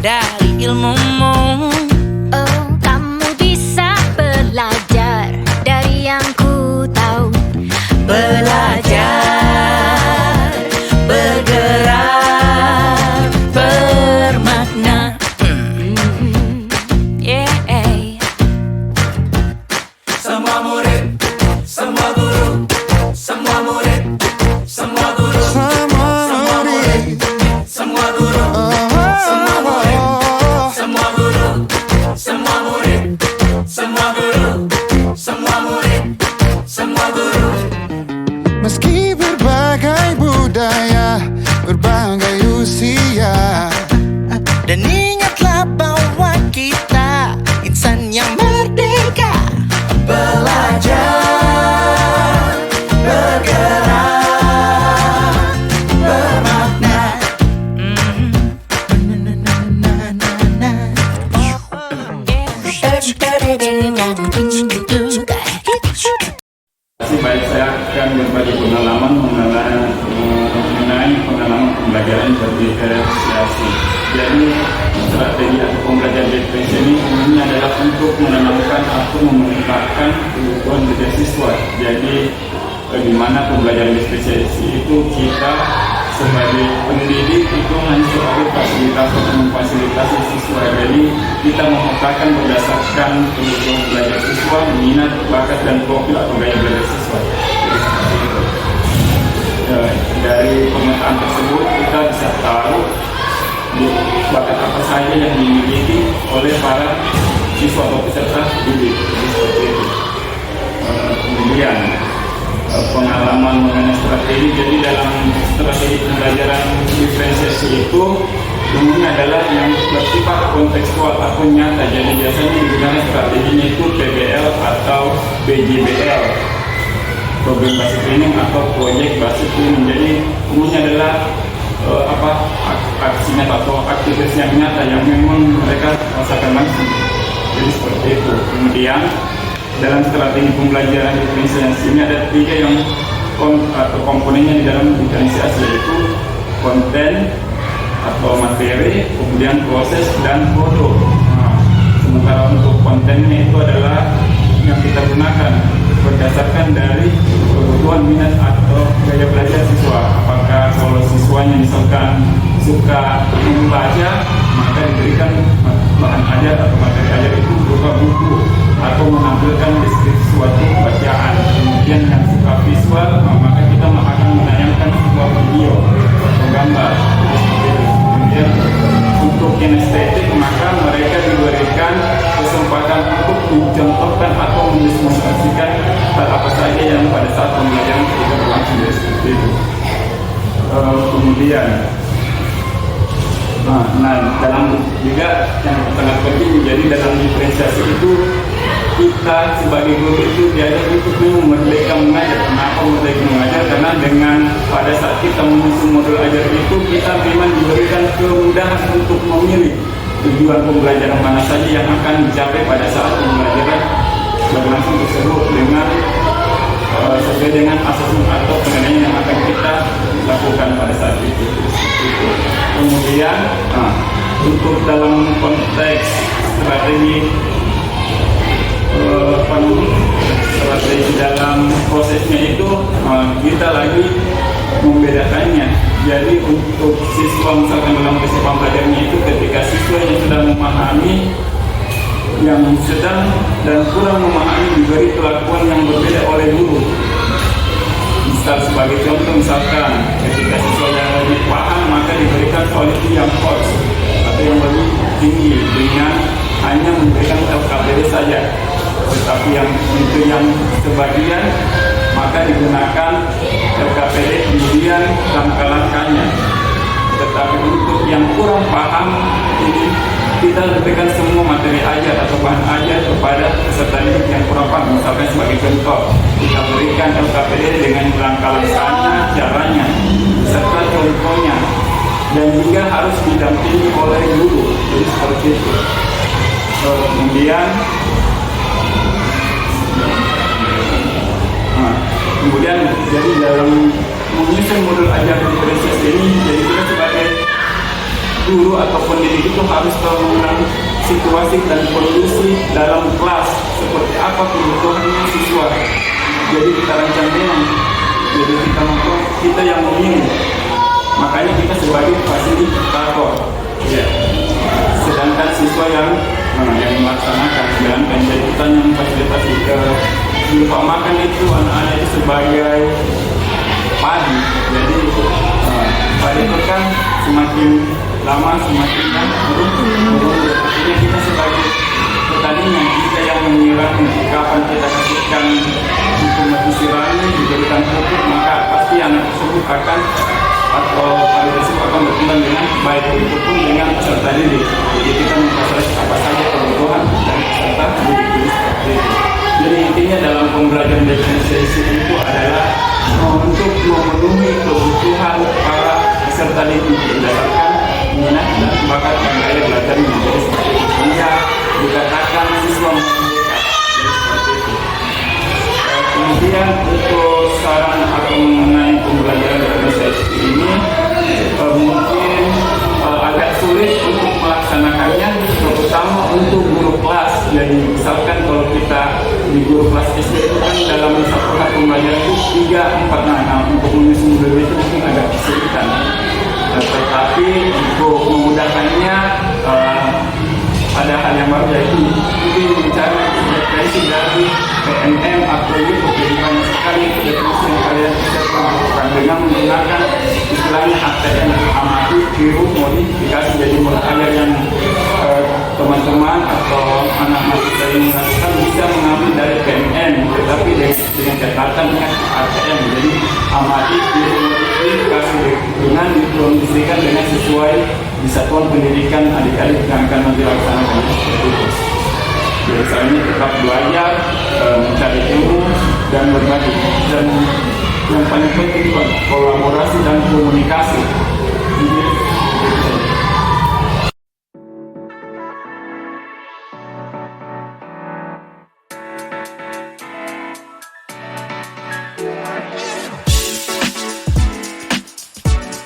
dari ilmumu. Oh, kamu bisa belajar dari yang ku tahu. Belajar, bergerak, bermakna. Yeah. Semua murid, semua guru, semua murid, semua guru, semua murid, semua guru, semua murid, semua guru, semua murid, semua guru, semua murid, semua guru. Meski berbagai budaya, berbagai usia, Dan ingatlah bahwa kita insan yang merdeka. Belajar, bergerak, bermakna. Baik, saya akan berbagi pengalaman mengenai pengalaman pembelajaran berdifferensiasi. Jadi strategi atau pembelajaran diferensiasi ini umumnya adalah untuk menanamkan atau memetakan kebutuhan setiap siswa. Jadi di mana pembelajaran diferensiasi itu kita sebagai pendidik itu hanya sebagai fasilitator untuk memfasilitasi siswa. Jadi kita memetakan berdasarkan kebutuhan belajar siswa, minat, bakat dan profil atau gaya belajar siswa. Dari pemetaan tersebut kita bisa tahu bakat apa saja yang dimiliki oleh para siswa atau peserta didik. Seperti itu. Kemudian pengalaman mengenai strategi. Jadi dalam strategi pembelajaran diferensiasi itu umumnya adalah yang bersifat kontekstual atau nyata. Jadi biasanya digunakan strateginya itu PBL atau BJBL, program basis training atau proyek basis training. Jadi umumnya adalah aksinya atau aktivitasnya nyata yang memang mereka rasakan langsung. Jadi seperti itu. Kemudian dalam strategi pembelajaran diferensiasi ini ada 3 yang komponennya di dalam diferensiasi, yaitu konten atau materi, kemudian proses dan produk. Sementara untuk kontennya itu adalah yang kita gunakan berdasarkan dari kebutuhan minat atau gaya belajar siswa. Apakah kalau siswanya misalkan suka membaca, maka diberikan bahan ajar atau materi ajar itu berupa buku atau menampilkan deskripsi suatu bacaan. Kemudian yang suka visual, maka kita akan menayangkan sebuah video atau gambar. Kemudian untuk kinestetik, maka mereka diberikan kesempatan untuk mencontohkan atau mendemonstrasikan hal apa saja yang pada saat pembelajaran kita berlangsung. Seperti itu. Kemudian dalam juga yang sangat penting, jadi dalam diferensiasi itu kita sebagai guru itu diajar untuk merdeka mengajar. Kenapa merdeka mengajar? Karena dengan pada saat kita menyusun modul ajar itu kita memang diberikan kemudahan untuk memilih tujuan pembelajaran mana saja yang akan dicapai pada saat pembelajaran berlangsung tersebut dengan sesuai dengan asesmen atau penilaian yang akan kita lakukan pada saat itu. Kemudian untuk dalam konteks strategi dalam prosesnya itu kita lagi membedakannya. Jadi untuk siswa misalkan dalam proses pembelajarannya itu ketika siswa yang sudah memahami, yang sedang dan kurang memahami diberi kelakuan yang berbeda oleh guru. Misal sebagai contoh, misalkan ketika siswa yang lebih paham maka diberikan quality yang coach atau yang lebih tinggi dengan hanya memberikan LKPD saja. Tetapi yang untuk yang sebagian maka digunakan LKPD kemudian langkah-langkahnya. Tetapi untuk yang kurang paham ini kita berikan semua materi ajar atau bahan ajar kepada peserta didik yang kurang paham. Misalkan sebagai contoh, kita berikan LKPD dengan langkah-langkahnya, caranya, serta contohnya, dan juga harus didampingi oleh guru. Jadi seperti itu. Kemudian jadi dalam menyusun modul ajar diferensiasi ini, jadi kita sebagai guru atau pendidik itu harus tahu mengenai situasi dan kondisi dalam kelas, seperti apa kebutuhannya siswa. Jadi kita rancangkan, jadi kita yang memilih, makanya kita sebagai fasilitator, ya. Sedangkan siswa yang melaksanakan, jadi kita yang fasilitasi ke lupa makan itu anak-anak itu sebagai padi. Jadi padi itu kan semakin lama semakin kan artinya kita sebagai petaninya, kita yang menyiram kapan kita kasihkan informasi sirami, diberikan pupuk, maka pasti anak tersebut akan atau padi tersebut akan berkembang dengan baik, itu pun dengan peserta didik. Jadi kita memfasilitasi apa saja kebutuhan dari peserta didik seperti itu. Jadi intinya dalam pembelajaran diferensiasi itu adalah untuk memenuhi kebutuhan para peserta didik berdasarkan minat dan bakat dan gaya belajarnya. Jadi seperti itu. Sehingga dikatakan siswa memerdeka. Jadi seperti itu. Kemudian untuk saran atau mengenai pembelajaran diferensiasi ini mungkin agak sulit untuk melaksanakannya, terutama untuk guru kelas. Jadi misalkan kalau kita di guru kelas SD itu kan dalam satu hari pembelajaran itu 3-4 nah untuk menyusun guru itu mungkin agak kesulitan. Tetapi untuk memudahkannya ada hal yang baru, yaitu mungkin mencari referensi dari PNM atau itu banyak sekali definisi yang kalian bisa lakukan dengan menggunakan istilahnya ATM, amati, tiru, modifikasi. Jadi ada yang teman-teman atau anak-anak kita yang melakukan bisa mengambil dari PNM, tetapi dengan catatan dengan ATM. Jadi amati, tiru, modifikasi dengan dikondisikan dengan sesuai di satuan pendidikan adik-adik yang akan nanti laksanakan seperti itu. Biasanya tetap belajar, mencari ilmu dan berbagi, dan yang paling penting kolaborasi dan komunikasi.